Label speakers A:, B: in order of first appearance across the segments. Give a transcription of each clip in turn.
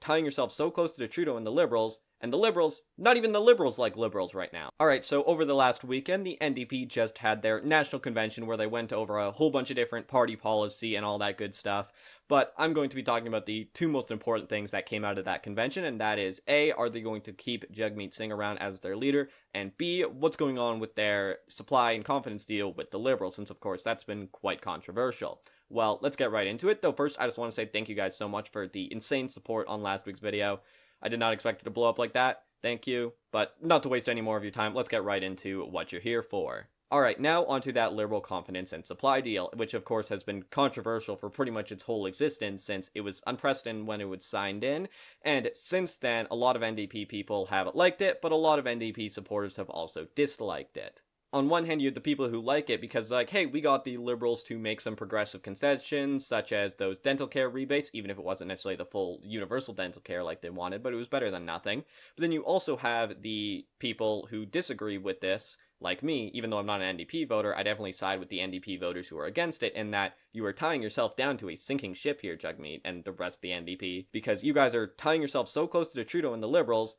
A: tying yourself so close to the Trudeau and the Liberals, not even the Liberals like Liberals right now. Alright, so over the last weekend, the NDP just had their national convention where they went over a whole bunch of different party policy and all that good stuff. But I'm going to be talking about the two most important things that came out of that convention, and that is A, are they going to keep Jagmeet Singh around as their leader, and B, what's going on with their supply and confidence deal with the Liberals, since of course that's been quite controversial. Well, let's get right into it, though first I just want to say thank you guys so much for the insane support on last week's video. I did not expect it to blow up like that, thank you, but not to waste any more of your time, let's get right into what you're here for. Alright, now onto that Liberal confidence and supply deal, which of course has been controversial for pretty much its whole existence since it was unprecedented when it was signed in, and since then a lot of NDP people have liked it, but a lot of NDP supporters have also disliked it. On one hand, you have the people who like it because like, hey, we got the Liberals to make some progressive concessions, such as those dental care rebates, even if it wasn't necessarily the full universal dental care like they wanted, but it was better than nothing. But then you also have the people who disagree with this, like me, even though I'm not an NDP voter, I definitely side with the NDP voters who are against it, in that you are tying yourself down to a sinking ship here, Jagmeet, and the rest of the NDP, because you guys are tying yourself so close to the Trudeau and the Liberals,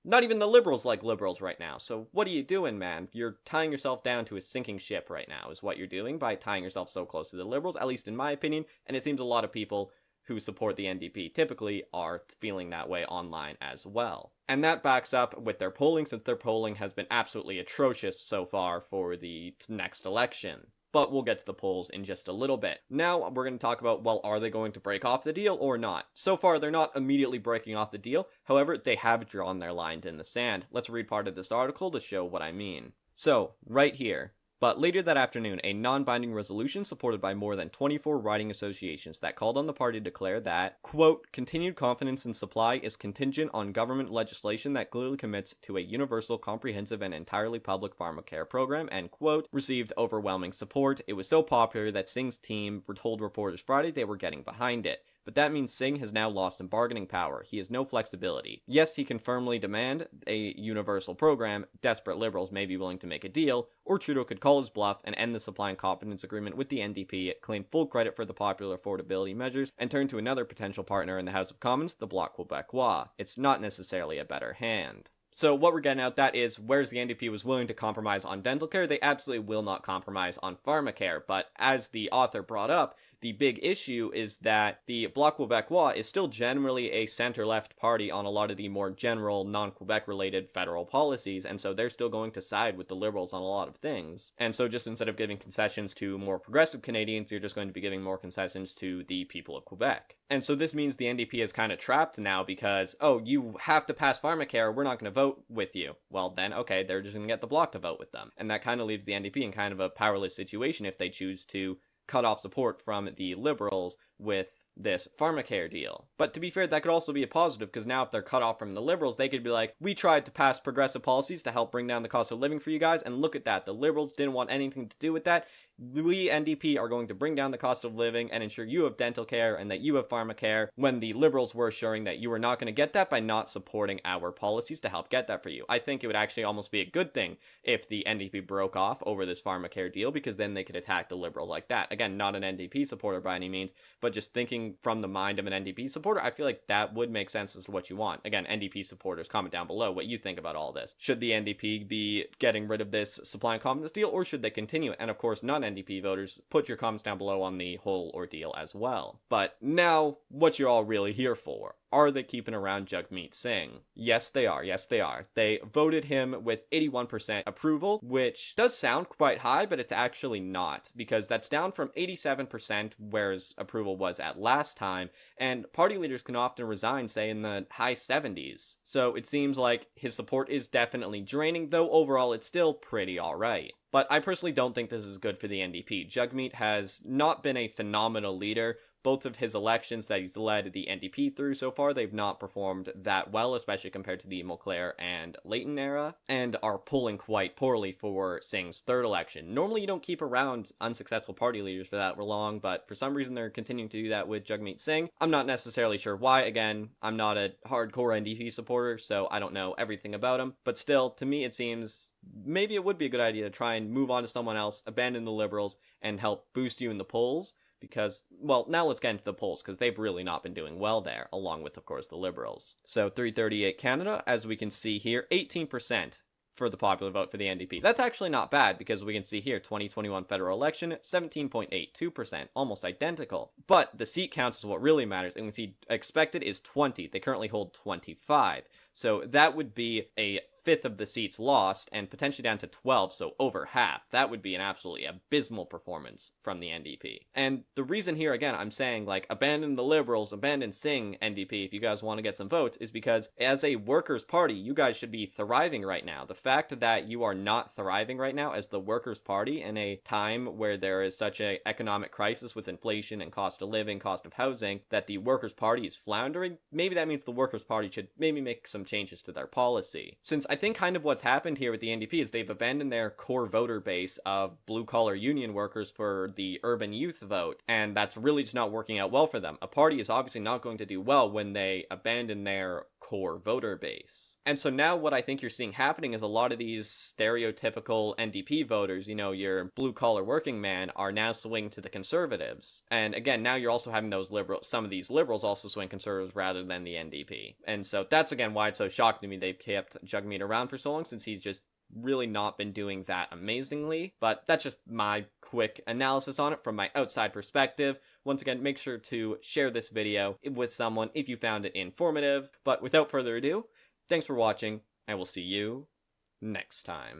A: not even the Liberals like Liberals right now. So what are you doing, man? You're tying yourself down to a sinking ship right now, is what you're doing by tying yourself so close to the Liberals, at least in my opinion, and it seems a lot of people who support the NDP typically are feeling that way online as well. And that backs up with their polling, since their polling has been absolutely atrocious so far for the next election. But we'll get to the polls in just a little bit. Now we're going to talk about, well, are they going to break off the deal or not? So far, they're not immediately breaking off the deal. However, they have drawn their lines in the sand. Let's read part of this article to show what I mean. So, right here. But later that afternoon, a non-binding resolution supported by more than 24 riding associations that called on the party to declare that, quote, continued confidence in supply is contingent on government legislation that clearly commits to a universal, comprehensive, and entirely public pharmacare program, end quote, received overwhelming support. It was so popular that Singh's team told reporters Friday they were getting behind it. But that means Singh has now lost some bargaining power. He has no flexibility. Yes, he can firmly demand a universal program, desperate Liberals may be willing to make a deal, or Trudeau could call his bluff and end the supply and confidence agreement with the NDP, claim full credit for the popular affordability measures, and turn to another potential partner in the House of Commons, the Bloc Québécois. It's not necessarily a better hand. So what we're getting at that is, whereas the NDP was willing to compromise on dental care, they absolutely will not compromise on pharmacare. But as the author brought up, the big issue is that the Bloc Québécois is still generally a center-left party on a lot of the more general, non-Quebec related federal policies, and so they're still going to side with the Liberals on a lot of things. And so just instead of giving concessions to more progressive Canadians, you're just going to be giving more concessions to the people of Quebec. And so this means the NDP is kind of trapped now because, oh, you have to pass pharmacare, we're not going to vote with you. Well then, okay, they're just going to get the Bloc to vote with them. And that kind of leaves the NDP in kind of a powerless situation if they choose to cut off support from the Liberals with this pharmacare deal. But to be fair, that could also be a positive, because now if they're cut off from the Liberals, they could be like, we tried to pass progressive policies to help bring down the cost of living for you guys, and look at that, the Liberals didn't want anything to do with that. We, NDP, are going to bring down the cost of living and ensure you have dental care and that you have pharmacare, when the Liberals were assuring that you were not going to get that by not supporting our policies to help get that for you. I think it would actually almost be a good thing if the NDP broke off over this pharmacare deal, because then they could attack the Liberals like that. Again, not an NDP supporter by any means, but just thinking from the mind of an NDP supporter, I feel like that would make sense as to what you want. Again, NDP supporters, comment down below what you think about all this. Should the NDP be getting rid of this supply and confidence deal, or should they continue? And of course, non-NDP voters, put your comments down below on the whole ordeal as well. But now, what you're all really here for. Are they keeping around Jagmeet Singh? Yes, they are. Yes, they are. They voted him with 81% approval, which does sound quite high, but it's actually not, because that's down from 87%, whereas approval was at last time, and party leaders can often resign, say, in the high 70s. So it seems like his support is definitely draining, though overall it's still pretty alright. But I personally don't think this is good for the NDP. Jagmeet has not been a phenomenal leader. Both of his elections that he's led the NDP through so far, they've not performed that well, especially compared to the Mulcair and Layton era, and are polling quite poorly for Singh's third election. Normally you don't keep around unsuccessful party leaders for that long, but for some reason they're continuing to do that with Jagmeet Singh. I'm not necessarily sure why. Again, I'm not a hardcore NDP supporter, so I don't know everything about him, but still, to me it seems maybe it would be a good idea to try and move on to someone else, abandon the Liberals, and help boost you in the polls. because, well, now let's get into the polls, because they've really not been doing well there, along with, of course, the Liberals. So 338 Canada, as we can see here, 18% for the popular vote for the NDP. That's actually not bad, because we can see here, 2021 federal election, 17.82%, almost identical. But the seat count is what really matters, and we see expected is 20. They currently hold 25. So that would be a fifth of the seats lost, and potentially down to 12, so over half. That would be an absolutely abysmal performance from the NDP. And the reason here, again, I'm saying, like, abandon the Liberals, abandon Singh, NDP, if you guys want to get some votes, is because as a workers' party, you guys should be thriving right now. The fact that you are not thriving right now as the workers' party in a time where there is such an economic crisis with inflation and cost of living, cost of housing, that the workers' party is floundering, maybe that means the workers' party should maybe make some changes to their policy. Since I think kind of what's happened here with the NDP is they've abandoned their core voter base of blue-collar union workers for the urban youth vote, and that's really just not working out well for them. A party is obviously not going to do well when they abandon their core voter base. And so now what I think you're seeing happening is a lot of these stereotypical NDP voters, you know, your blue-collar working man, are now swinging to the Conservatives. And again, now you're also having those liberals, some of these liberals also swing Conservatives rather than the NDP. And so that's again why it's so shocking to me they've kept Jagmeet around for so long, since he's just really not been doing that amazingly. But that's just my quick analysis on it from my outside perspective. Once again, make sure to share this video with someone if you found it informative. But without further ado, thanks for watching, and we'll see you next time.